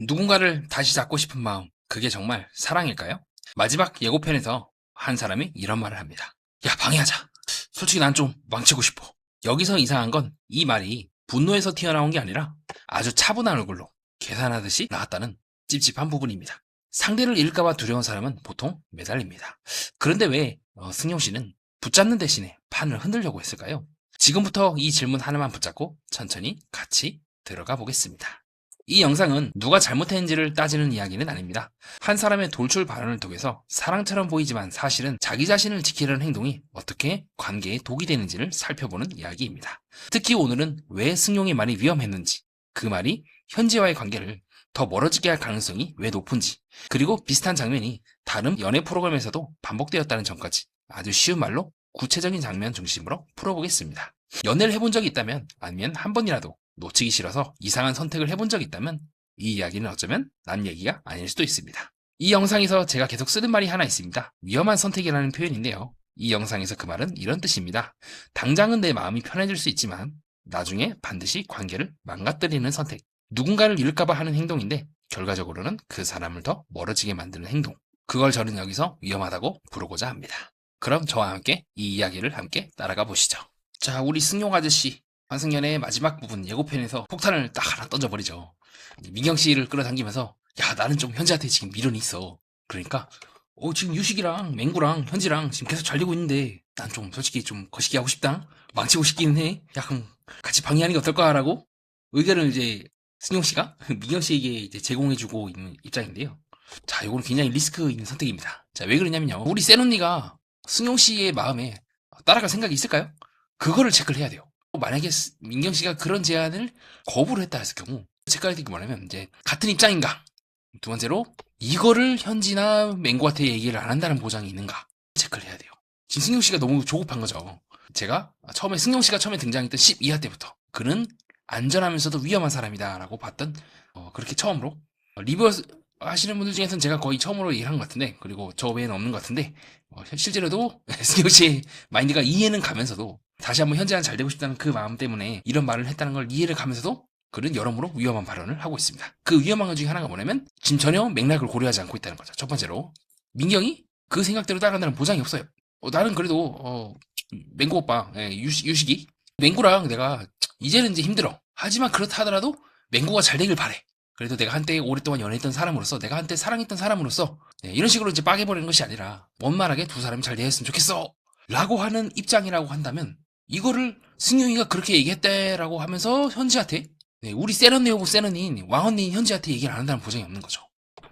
누군가를 다시 잡고 싶은 마음, 그게 정말 사랑일까요? 마지막 예고편에서 한 사람이 이런 말을 합니다. 야, 방해하자. 솔직히 난 좀 망치고 싶어. 여기서 이상한 건 이 말이 분노에서 튀어나온 게 아니라 아주 차분한 얼굴로 계산하듯이 나왔다는 찝찝한 부분입니다. 상대를 잃을까봐 두려운 사람은 보통 매달립니다. 그런데 왜 승용 씨는 붙잡는 대신에 판을 흔들려고 했을까요? 지금부터 이 질문 하나만 붙잡고 천천히 같이 들어가 보겠습니다. 이 영상은 누가 잘못했는지를 따지는 이야기는 아닙니다. 한 사람의 돌출 발언을 통해서 사랑처럼 보이지만 사실은 자기 자신을 지키려는 행동이 어떻게 관계에 독이 되는지를 살펴보는 이야기입니다. 특히 오늘은 왜 승용의 말이 위험했는지, 그 말이 현지와의 관계를 더 멀어지게 할 가능성이 왜 높은지, 그리고 비슷한 장면이 다른 연애 프로그램에서도 반복되었다는 점까지 아주 쉬운 말로 구체적인 장면 중심으로 풀어보겠습니다. 연애를 해본 적이 있다면, 아니면 한 번이라도 놓치기 싫어서 이상한 선택을 해본 적이 있다면 이 이야기는 어쩌면 남 얘기가 아닐 수도 있습니다. 이 영상에서 제가 계속 쓰는 말이 하나 있습니다. 위험한 선택이라는 표현인데요. 이 영상에서 그 말은 이런 뜻입니다. 당장은 내 마음이 편해질 수 있지만 나중에 반드시 관계를 망가뜨리는 선택. 누군가를 잃을까봐 하는 행동인데 결과적으로는 그 사람을 더 멀어지게 만드는 행동. 그걸 저는 여기서 위험하다고 부르고자 합니다. 그럼 저와 함께 이 이야기를 함께 따라가 보시죠. 자, 우리 승용 아저씨. 환승연의 마지막 부분 예고편에서 폭탄을 딱 하나 던져버리죠. 민경 씨를 끌어당기면서 야, 나는 좀 현지한테 지금 미련이 있어. 그러니까 지금 유식이랑 맹구랑 현지랑 지금 계속 잘 되고 있는데 난 좀 솔직히 좀 거시기 하고 싶다. 망치고 싶기는 해. 야, 그럼 같이 방해하는 게 어떨까라고 의견을 이제 승용 씨가 민경 씨에게 이제 제공해주고 있는 입장인데요. 자, 이거는 굉장히 리스크 있는 선택입니다. 자, 왜 그러냐면요. 우리 센 언니가 승용 씨의 마음에 따라갈 생각이 있을까요? 그거를 체크를 해야 돼요. 만약에 민경 씨가 그런 제안을 거부를 했다 했을 경우 체크해야 될 게 뭐냐면 이제 같은 입장인가, 두 번째로 이거를 현지나 맹구한테 얘기를 안 한다는 보장이 있는가 체크를 해야 돼요. 지금 승용 씨가 너무 조급한 거죠. 제가 처음에 승용 씨가 처음에 등장했던 12화 때부터 그는 안전하면서도 위험한 사람이다라고 봤던 그렇게 처음으로 리뷰 하시는 분들 중에서는 제가 거의 처음으로 얘기를 한 것 같은데, 그리고 저 외에는 없는 것 같은데 실제로도 승용 씨의 마인드가 이해는 가면서도 다시 한번 현재랑 잘 되고 싶다는 그 마음 때문에 이런 말을 했다는 걸 이해를 가면서도 그는 여러모로 위험한 발언을 하고 있습니다. 그 위험한 것 중에 하나가 뭐냐면 지금 전혀 맥락을 고려하지 않고 있다는 거죠. 첫 번째로 민경이 그 생각대로 따라간다는 보장이 없어요. 나는 그래도 맹구 오빠, 유식이 맹구랑 내가 이제는 이제 힘들어. 하지만 그렇다 하더라도 맹구가 잘 되길 바래. 그래도 내가 한때 오랫동안 연애했던 사람으로서, 내가 한때 사랑했던 사람으로서 이런 식으로 이제 빠개버리는 것이 아니라 원만하게 두 사람이 잘 되었으면 좋겠어 라고 하는 입장이라고 한다면, 이거를 승용이가 그렇게 얘기했대라고 하면서 현지한테, 우리 센언니 오브 센언니인 왕언니인 현지한테 얘기를 안 한다는 보장이 없는 거죠.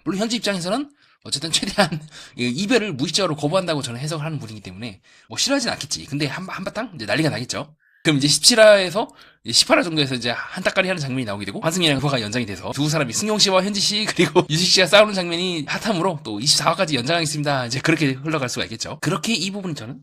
물론 현지 입장에서는 어쨌든 최대한 이별을 무의식적으로 거부한다고 저는 해석을 하는 분이기 때문에 싫어하진 않겠지. 근데 한바탕 이제 난리가 나겠죠. 그럼 이제 17화에서 18화 정도에서 이제 한따까리 하는 장면이 나오게 되고, 환승이랑 후가 연장이 돼서 두 사람이 승용 씨와 현지 씨 그리고 유식 씨가 싸우는 장면이 핫함으로 또 24화까지 연장하겠습니다. 이제 그렇게 흘러갈 수가 있겠죠. 그렇게 이 부분이 저는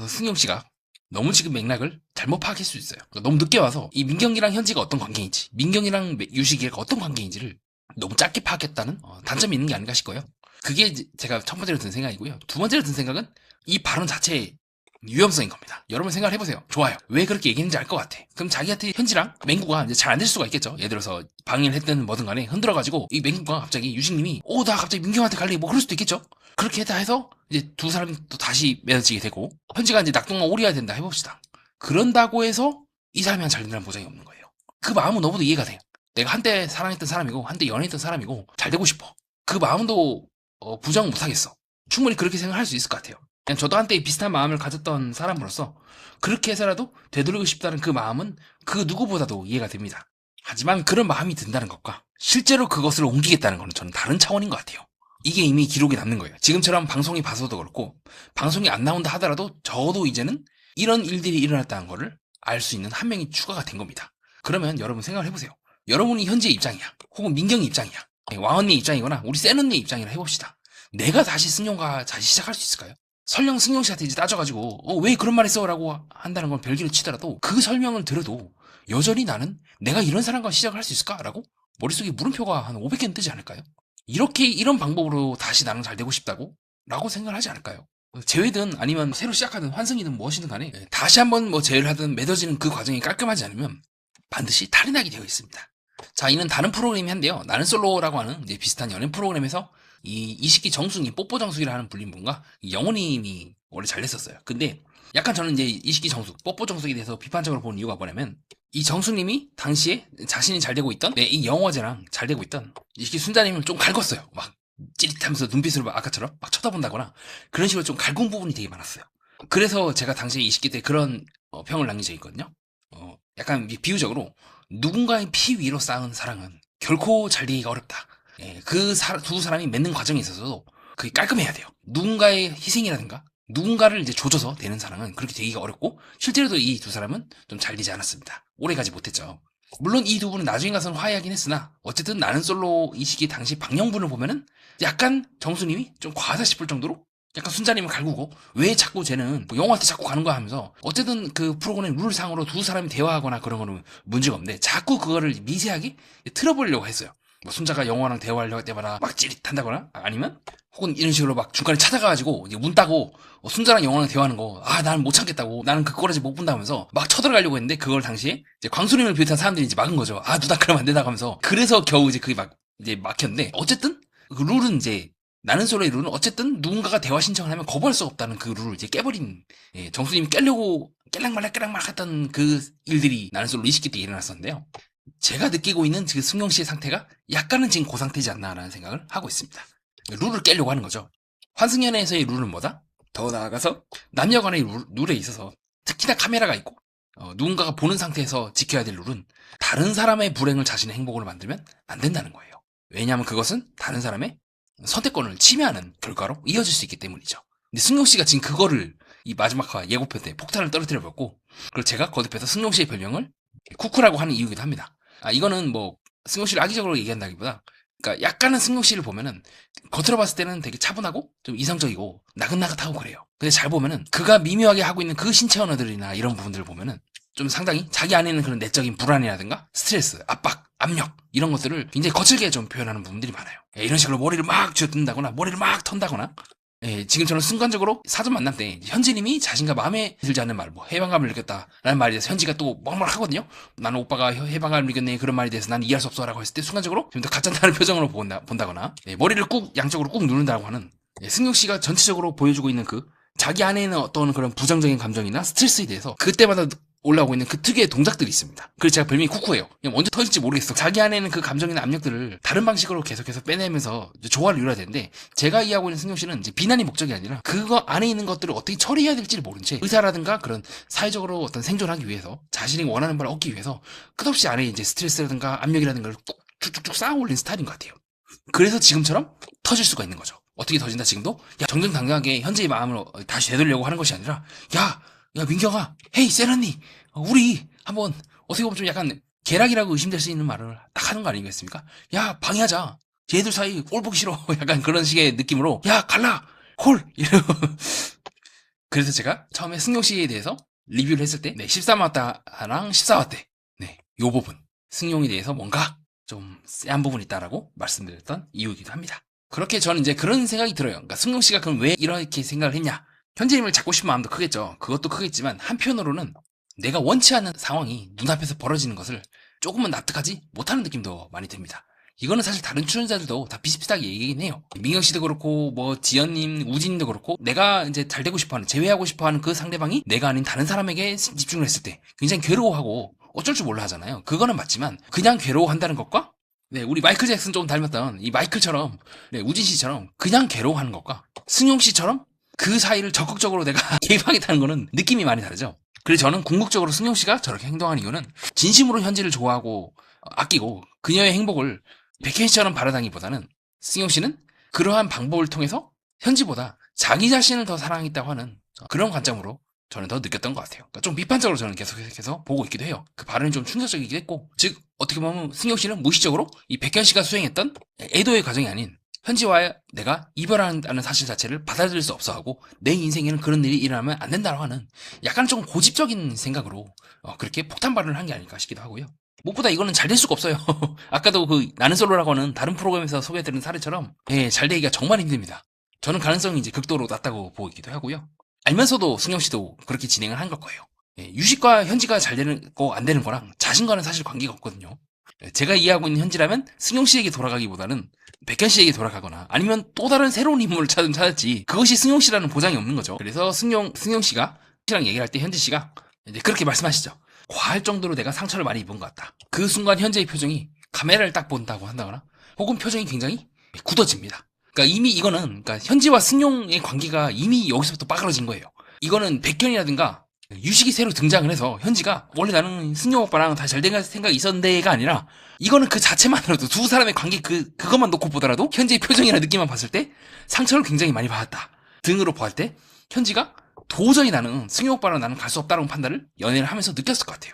승용 씨가 너무 지금 맥락을 잘못 파악할 수 있어요. 그러니까 너무 늦게 와서 이 민경이랑 현지가 어떤 관계인지, 민경이랑 유식이가 어떤 관계인지를 너무 짧게 파악했다는 단점이 있는 게 아닌가 싶고요. 그게 제가 첫 번째로 든 생각이고요. 두 번째로 든 생각은 이 발언 자체의 위험성인 겁니다. 여러분 생각을 해보세요. 좋아요. 왜 그렇게 얘기했는지 알 것 같아. 그럼 자기한테 현지랑 맹구가 이제 잘 안 될 수가 있겠죠. 예를 들어서 방해를 했든 뭐든 간에 흔들어가지고 이 맹구가 갑자기 유식님이 나 갑자기 민경한테 갈래 뭐 그럴 수도 있겠죠. 그렇게 했다 해서 이제 두 사람이 또 다시 맺어지게 되고 현지가 이제 낙동강 오리야 된다 해봅시다. 그런다고 해서 이 사람이랑 잘 된다는 보장이 없는 거예요. 그 마음은 너무도 이해가 돼요. 내가 한때 사랑했던 사람이고 한때 연애했던 사람이고 잘 되고 싶어. 그 마음도 부정 못하겠어. 충분히 그렇게 생각할 수 있을 것 같아요. 그냥 저도 한때 비슷한 마음을 가졌던 사람으로서 그렇게 해서라도 되돌리고 싶다는 그 마음은 그 누구보다도 이해가 됩니다. 하지만 그런 마음이 든다는 것과 실제로 그것을 옮기겠다는 것은 저는 다른 차원인 것 같아요. 이게 이미 기록이 남는 거예요. 지금처럼 방송이 봐서도 그렇고 방송이 안 나온다 하더라도 저도 이제는 이런 일들이 일어났다는 것을 알 수 있는 한 명이 추가가 된 겁니다. 그러면 여러분 생각을 해보세요. 여러분이 현재의 입장이야. 혹은 민경의 입장이야. 왕언니의 입장이거나 우리 센언니의 입장이라 해봅시다. 내가 다시 승용과 다시 시작할 수 있을까요? 설령 승용 씨한테 이제 따져가지고 왜 그런 말 했어? 라고 한다는 건 별개로 치더라도 그 설명을 들어도 여전히 나는 내가 이런 사람과 시작을 할 수 있을까? 라고 머릿속에 물음표가 한 500개는 뜨지 않을까요? 이런 방법으로 다시 나는 잘 되고 싶다고? 라고 생각을 하지 않을까요? 재회든 아니면 새로 시작하든 환승이든 무엇이든 간에 다시 한번 재회를 하든 맺어지는 그 과정이 깔끔하지 않으면 반드시 탈이 나게 되어 있습니다. 자, 이는 다른 프로그램이 한데요. 나는 솔로라고 하는 이제 비슷한 연애 프로그램에서 이 이식기 정숙님, 뽀뽀 정숙이라 하는 불린 분과 이 영호님이 원래 잘 됐었어요. 근데 약간 저는 이제 이식기 정숙, 뽀뽀 정숙에 대해서 비판적으로 보는 이유가 뭐냐면 이 정숙님이 당시에 자신이 잘 되고 있던 이 영어제랑 잘 되고 있던 이식기 순자님을 좀 갈궜어요. 막 찌릿하면서 눈빛으로 막 아까처럼 막 쳐다본다거나 그런 식으로 좀 갈군 부분이 되게 많았어요. 그래서 제가 당시에 이식기 때 그런 평을 남긴 적이 있거든요. 약간 비유적으로 누군가의 피 위로 쌓은 사랑은 결코 잘 되기가 어렵다. 예, 두 사람이 맺는 과정에 있어서도 그게 깔끔해야 돼요. 누군가의 희생이라든가 누군가를 이제 조져서 되는 사랑은 그렇게 되기가 어렵고 실제로도 이 두 사람은 좀 잘 되지 않았습니다. 오래가지 못했죠. 물론 이 두 분은 나중에 가서는 화해하긴 했으나 어쨌든 나는 솔로 이 시기 당시 방영분을 보면은 약간 정수님이 좀 과하다 싶을 정도로 약간 순자님을 갈구고 왜 자꾸 쟤는 뭐 영호한테 자꾸 가는 거야 하면서 어쨌든 그 프로그램 룰상으로 두 사람이 대화하거나 그런 거는 문제가 없는데 자꾸 그거를 미세하게 틀어보려고 했어요. 뭐 순자가 영호랑 대화하려고 할 때마다 막 찌릿한다거나 아니면 혹은 이런 식으로 막 중간에 찾아가가지고 문 따고 순자랑 영호랑 대화하는 거 나는 못 참겠다고 나는 그 꼬라지 못 본다면서 막 쳐들어가려고 했는데 그걸 당시에 이제 광수님을 비롯한 사람들이 이제 막은 거죠. 누나 그러면 안 된다고 하면서 그래서 겨우 이제 그게 이제 막혔는데 어쨌든 그 룰은 이제 나는 솔로의 룰은 어쨌든 누군가가 대화 신청을 하면 거부할 수 없다는 그 룰을 이제 깨버린 정수님이 깨려고 깰랑말랑 했던 그 일들이 나는 솔로 20기 때 일어났었는데요. 제가 느끼고 있는 그 승용 씨의 상태가 약간은 지금 그 상태지 않나라는 생각을 하고 있습니다. 룰을 깨려고 하는 거죠. 환승연애에서의 룰은 뭐다? 더 나아가서 남녀 간의 룰에 있어서 특히나 카메라가 있고 누군가가 보는 상태에서 지켜야 될 룰은 다른 사람의 불행을 자신의 행복으로 만들면 안 된다는 거예요. 왜냐하면 그것은 다른 사람의 선택권을 침해하는 결과로 이어질 수 있기 때문이죠. 근데 승용 씨가 지금 그거를 이 마지막 화 예고편 때 폭탄을 떨어뜨려 버렸고 그리고 제가 거듭해서 승용 씨의 별명을 쿠쿠라고 하는 이유기도 합니다. 이거는 뭐 승용 씨를 악의적으로 얘기한다기보다 그러니까 약간은 승용 씨를 보면은 겉으로 봤을 때는 되게 차분하고 좀 이성적이고 나긋나긋하고 그래요. 근데 잘 보면은 그가 미묘하게 하고 있는 그 신체 언어들이나 이런 부분들을 보면은 좀 상당히 자기 안에 있는 그런 내적인 불안이라든가 스트레스, 압박, 압력 이런 것들을 굉장히 거칠게 좀 표현하는 부분들이 많아요. 이런 식으로 머리를 막 쥐어뜯는다거나 머리를 막 턴다거나 지금처럼 순간적으로 사전 만남 때 현지님이 자신과 마음에 들지 않는 말, 뭐 해방감을 느꼈다라는 말에 대해서 현지가 또 멍멍하거든요. 나는 오빠가 해방감을 느꼈네 그런 말에 대해서 나는 이해할 수 없어라고 했을 때 순간적으로 좀 더 가짠다는 표정으로 본다거나 머리를 꾹 양쪽으로 꾹 누른다고 하는 승용 씨가 전체적으로 보여주고 있는 그 자기 안에 있는 어떤 그런 부정적인 감정이나 스트레스에 대해서 그때마다 올라오고 있는 그 특유의 동작들이 있습니다. 그래서 제가 별명이 쿠쿠예요. 그냥 언제 터질지 모르겠어. 자기 안에 있는 그 감정이나 압력들을 다른 방식으로 계속해서 빼내면서 조화를 이뤄야 되는데 제가 이해하고 있는 승용 씨는 이제 비난이 목적이 아니라 그거 안에 있는 것들을 어떻게 처리해야 될지를 모른 채 의사라든가 그런 사회적으로 어떤 생존하기 위해서 자신이 원하는 바를 얻기 위해서 끝없이 안에 이제 스트레스라든가 압력이라든가 걸 쭉쭉쭉 쌓아 올린 스타일인 것 같아요. 그래서 지금처럼 터질 수가 있는 거죠. 어떻게 터진다 지금도? 정정당당하게 현재의 마음을 다시 되돌려고 하는 것이 아니라 야 민경아, 헤이 세라니 우리 한번 어떻게 보면 좀 약간 계략이라고 의심될 수 있는 말을 딱 하는 거 아니겠습니까? 야 방해하자. 쟤들 사이 꼴 보기 싫어. 약간 그런 식의 느낌으로 야 갈라 콜 이러고 그래서 제가 처음에 승용 씨에 대해서 리뷰를 했을 때 13와트랑 14와트 요 부분 승용에 대해서 뭔가 좀 쎄한 부분이 있다라고 말씀드렸던 이유이기도 합니다. 그렇게 저는 이제 그런 생각이 들어요. 그러니까 승용 씨가 그럼 왜 이렇게 생각을 했냐? 현재님을 잡고 싶은 마음도 크겠죠. 그것도 크겠지만 한편으로는 내가 원치 않는 상황이 눈앞에서 벌어지는 것을 조금은 납득하지 못하는 느낌도 많이 듭니다. 이거는 사실 다른 출연자들도 다 비슷비슷하게 얘기긴 해요. 민경 씨도 그렇고 뭐 지연님, 우진님도 그렇고 내가 이제 잘 되고 싶어하는, 제외하고 싶어하는 그 상대방이 내가 아닌 다른 사람에게 집중을 했을 때 굉장히 괴로워하고 어쩔 줄 몰라 하잖아요. 그거는 맞지만 그냥 괴로워한다는 것과 우리 마이클 잭슨 좀 닮았던 이 마이클처럼 우진 씨처럼 그냥 괴로워하는 것과 승용 씨처럼 그 사이를 적극적으로 내가 개입하겠다는 거는 느낌이 많이 다르죠. 그래서 저는 궁극적으로 승용 씨가 저렇게 행동하는 이유는 진심으로 현지를 좋아하고 아끼고 그녀의 행복을 백현 씨처럼 바라다기보다는 승용 씨는 그러한 방법을 통해서 현지보다 자기 자신을 더 사랑했다고 하는 그런 관점으로 저는 더 느꼈던 것 같아요. 그러니까 좀 비판적으로 저는 계속해서 보고 있기도 해요. 그 발언이 좀 충격적이기도 했고, 즉 어떻게 보면 승용 씨는 무의식적으로 이 백현 씨가 수행했던 애도의 과정이 아닌 현지와 내가 이별한다는 사실 자체를 받아들일 수 없어하고 내 인생에는 그런 일이 일어나면 안 된다고 하는 약간 좀 고집적인 생각으로 그렇게 폭탄 발언을 한 게 아닐까 싶기도 하고요. 무엇보다 이거는 잘 될 수가 없어요. 아까도 그 나는 솔로라고 하는 다른 프로그램에서 소개해드린 사례처럼 잘 되기가 정말 힘듭니다. 저는 가능성이 이제 극도로 낮다고 보고 있기도 하고요. 알면서도 승용 씨도 그렇게 진행을 한 걸 거예요. 유식과 현지가 잘 되는 거 안 되는 거랑 자신과는 사실 관계가 없거든요. 제가 이해하고 있는 현지라면 승용 씨에게 돌아가기보다는 백현 씨에게 돌아가거나 아니면 또 다른 새로운 인물을 찾았지 그것이 승용 씨라는 보장이 없는 거죠. 그래서 승용 씨가 씨랑 얘기를 할 때 현지 씨가 이제 그렇게 말씀하시죠. 과할 정도로 내가 상처를 많이 입은 것 같다. 그 순간 현재의 표정이 카메라를 딱 본다고 한다거나 혹은 표정이 굉장히 굳어집니다. 그러니까 이미 이거는 그러니까 현지와 승용의 관계가 이미 여기서부터 빠그러진 거예요. 이거는 백현이라든가 유식이 새로 등장을 해서 현지가 원래 나는 승용 오빠랑 다 잘 된 생각이 있었는데가 아니라 이거는 그 자체만으로도 두 사람의 관계 그것만 놓고 보더라도 현지의 표정이나 느낌만 봤을 때 상처를 굉장히 많이 받았다 등으로 보할 때 현지가 도저히 나는 승용 오빠랑 나는 갈 수 없다는 판단을 연애를 하면서 느꼈을 것 같아요.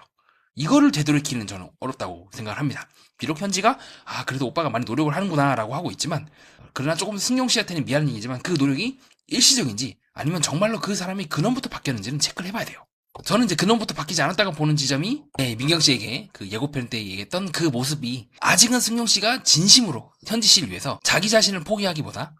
이거를 되돌이키는 저는 어렵다고 생각을 합니다. 비록 현지가 그래도 오빠가 많이 노력을 하는구나 라고 하고 있지만 그러나 조금 승용 씨한테는 미안한 얘기지만 그 노력이 일시적인지 아니면 정말로 그 사람이 근원부터 바뀌었는지는 체크를 해봐야 돼요. 저는 이제 근원부터 바뀌지 않았다고 보는 지점이 민경 씨에게 그 예고편 때 얘기했던 그 모습이 아직은 승용 씨가 진심으로 현지 씨를 위해서 자기 자신을 포기하기보다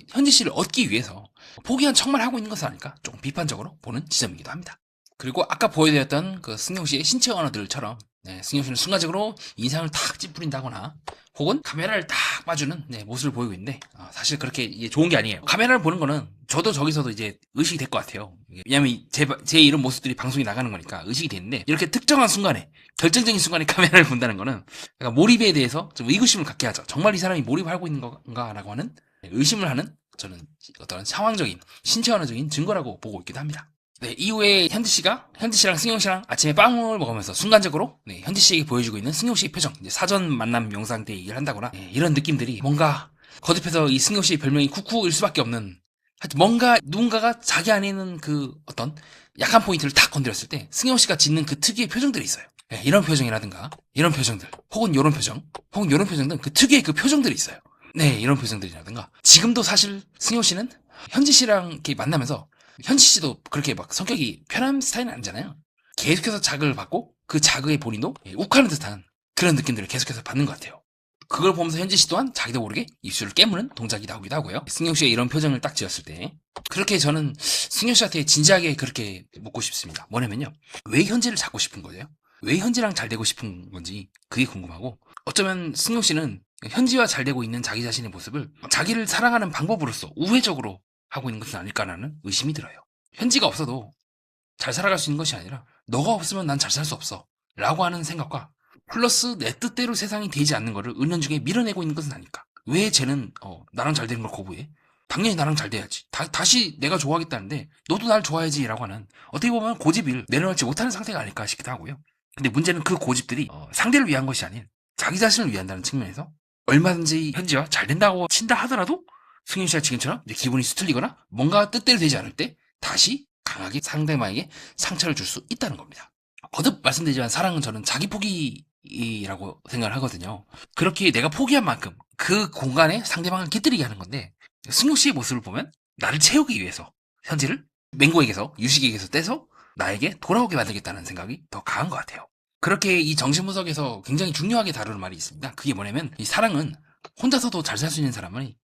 현지 씨를 얻기 위해서 포기한 척만 하고 있는 것은 아닐까 조금 비판적으로 보는 지점이기도 합니다. 그리고 아까 보여드렸던 그 승용 씨의 신체 언어들처럼 승용 씨는 순간적으로 인상을 탁 찌푸린다거나 혹은 카메라를 딱 봐주는 모습을 보이고 있는데 사실 그렇게 이게 좋은 게 아니에요. 카메라를 보는 거는 저도 저기서도 이제 의식이 될 것 같아요. 왜냐면 제 이런 모습들이 방송에 나가는 거니까 의식이 되는데 이렇게 특정한 순간에 결정적인 순간에 카메라를 본다는 거는 약간 몰입에 대해서 좀 의구심을 갖게 하죠. 정말 이 사람이 몰입하고 있는 건가라고 하는 의심을 하는 저는 어떤 상황적인 신체 언어적인 증거라고 보고 있기도 합니다. 이후에 현지 씨랑 승용 씨랑 아침에 빵을 먹으면서 순간적으로 현지 씨에게 보여주고 있는 승용 씨의 표정, 이제 사전 만남 영상 때 얘기를 한다거나 이런 느낌들이 뭔가 거듭해서 이 승용 씨의 별명이 쿠쿠일 수밖에 없는 하여튼 뭔가 누군가가 자기 안에 있는 그 어떤 약한 포인트를 탁 건드렸을 때 승용 씨가 짓는 그 특유의 표정들이 있어요. 이런 표정이라든가 이런 표정들 혹은 이런 표정 혹은 이런 표정 등 그 특유의 그 표정들이 있어요. 이런 표정들이라든가 지금도 사실 승용 씨는 현지 씨랑 이렇게 만나면서 현지 씨도 그렇게 막 성격이 편한 스타일은 아니잖아요. 계속해서 자극을 받고 그 자극의 본인도 욱하는 듯한 그런 느낌들을 계속해서 받는 것 같아요. 그걸 보면서 현지 씨 또한 자기도 모르게 입술을 깨무는 동작이 나오기도 하고요. 승용 씨의 이런 표정을 딱 지었을 때 그렇게 저는 승용 씨한테 진지하게 그렇게 묻고 싶습니다. 뭐냐면요. 왜 현지를 잡고 싶은 거예요? 왜 현지랑 잘 되고 싶은 건지 그게 궁금하고 어쩌면 승용 씨는 현지와 잘 되고 있는 자기 자신의 모습을 자기를 사랑하는 방법으로서 우회적으로 하고 있는 것은 아닐까라는 의심이 들어요. 현지가 없어도 잘 살아갈 수 있는 것이 아니라 너가 없으면 난 잘 살 수 없어 라고 하는 생각과 플러스 내 뜻대로 세상이 되지 않는 거를 은연중에 밀어내고 있는 것은 아닐까. 왜 쟤는 나랑 잘 되는 걸 거부해? 당연히 나랑 잘 돼야지. 다시 내가 좋아하겠다는데 너도 날 좋아해야지 라고 하는 어떻게 보면 고집을 내려놓지 못하는 상태가 아닐까 싶기도 하고요. 근데 문제는 그 고집들이 상대를 위한 것이 아닌 자기 자신을 위한다는 측면에서 얼마든지 현지와 잘 된다고 친다 하더라도 승윤 씨가 지금처럼 이제 기분이 수틀리거나 뭔가 뜻대로 되지 않을 때 다시 강하게 상대방에게 상처를 줄 수 있다는 겁니다. 거듭 말씀드리지만 사랑은 저는 자기 포기라고 생각을 하거든요. 그렇게 내가 포기한 만큼 그 공간에 상대방을 깃들이게 하는 건데 승용 씨의 모습을 보면 나를 채우기 위해서 현지를 맹고에게서 유식에게서 떼서 나에게 돌아오게 만들겠다는 생각이 더 강한 것 같아요. 그렇게 이 정신분석에서 굉장히 중요하게 다루는 말이 있습니다. 그게 뭐냐면 이 사랑은 혼자서도 잘 살 수 있는 사람은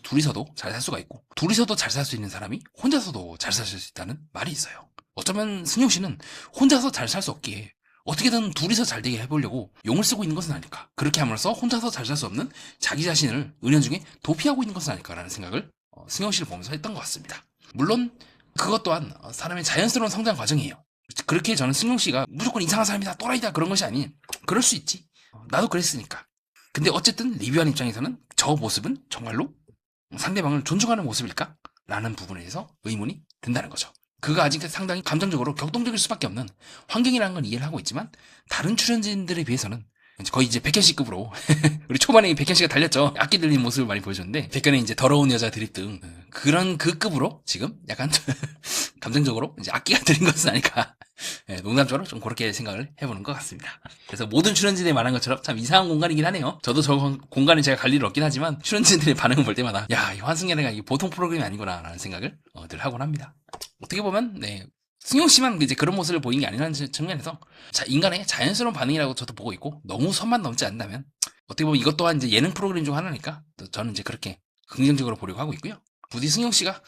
둘이서도 잘 살 수가 있고 둘이서도 잘 살 수 있는 사람이 혼자서도 잘 살 수 있다는 말이 있어요. 어쩌면 승용 씨는 혼자서 잘 살 수 없기에 어떻게든 둘이서 잘 되게 해보려고 용을 쓰고 있는 것은 아닐까. 그렇게 함으로써 혼자서 잘 살 수 없는 자기 자신을 은연중에 도피하고 있는 것은 아닐까라는 생각을 승용 씨를 보면서 했던 것 같습니다. 물론 그것 또한 사람의 자연스러운 성장 과정이에요. 그렇게 저는 승용 씨가 무조건 이상한 사람이다 또라이다 그런 것이 아닌 그럴 수 있지. 나도 그랬으니까. 근데 어쨌든 리뷰한 입장에서는 저 모습은 정말로 상대방을 존중하는 모습일까? 라는 부분에 대해서 의문이 든다는 거죠. 그가 아직 상당히 감정적으로 격동적일 수밖에 없는 환경이라는 건 이해를 하고 있지만 다른 출연진들에 비해서는 거의 이제 백현 씨급으로 우리 초반에 백현 씨가 달렸죠. 악기 들리는 모습을 많이 보여줬는데 백현의 이제 더러운 여자 드립 등 그런 그 급으로 지금 약간 감정적으로 이제 악기가 들린 것은 아닐까. 농담적으로 좀 그렇게 생각을 해보는 것 같습니다. 그래서 모든 출연진들이 말한 것처럼 참 이상한 공간이긴 하네요. 저도 저 공간에 제가 갈 일은 없긴 하지만 출연진들의 반응을 볼 때마다 야, 이 환승연애가 이게 보통 프로그램이 아니구나 라는 생각을 늘 하곤 합니다. 어떻게 보면 승용 씨만 이제 그런 모습을 보이는 게 아니라는 측면에서 인간의 자연스러운 반응이라고 저도 보고 있고 너무 선만 넘지 않는다면 어떻게 보면 이것 또한 이제 예능 프로그램 중 하나니까 저는 이제 그렇게 긍정적으로 보려고 하고 있고요. 부디 승용 씨가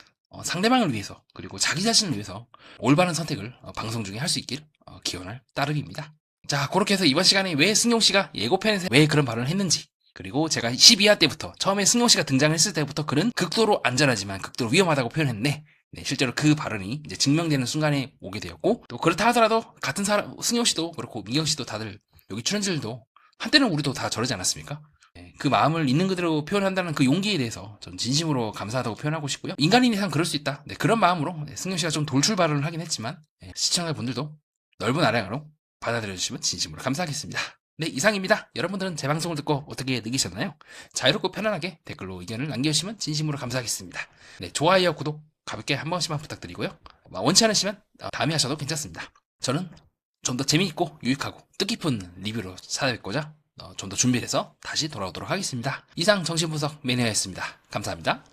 상대방을 위해서 그리고 자기 자신을 위해서 올바른 선택을 방송 중에 할 수 있길 기원할 따름입니다. 자, 자, 그렇게 해서 이번 시간에 왜 승용씨가 예고편에서 왜 그런 발언을 했는지, 그리고 제가 12화 때부터 처음에 승용씨가 등장했을 때부터 그는 극도로 안전하지만 극도로 위험하다고 표현했는데, 네, 실제로 그 발언이 이제 증명되는 순간에 오게 되었고, 또 그렇다 하더라도 같은 사람, 승용씨도 그렇고 민경씨도 다들 여기 출연진들도 한때는 우리도 다 저러지 않았습니까? 네, 그 마음을 있는 그대로 표현한다는 그 용기에 대해서 전 진심으로 감사하다고 표현하고 싶고요. 인간인 이상 그럴 수 있다. 네, 그런 마음으로 승용씨가 좀 돌출 발언을 하긴 했지만, 시청자분들도 넓은 아량으로 받아들여주시면 진심으로 감사하겠습니다. 네, 이상입니다. 여러분들은 제 방송을 듣고 어떻게 느끼셨나요? 자유롭고 편안하게 댓글로 의견을 남겨주시면 진심으로 감사하겠습니다. 네, 좋아요, 구독 가볍게 한 번씩만 부탁드리고요. 원치 않으시면 다음에 하셔도 괜찮습니다. 저는 좀 더 재미있고 유익하고 뜻깊은 리뷰로 찾아뵙고자 좀 더 준비해서 다시 돌아오도록 하겠습니다. 이상 정신분석 매니아였습니다. 감사합니다.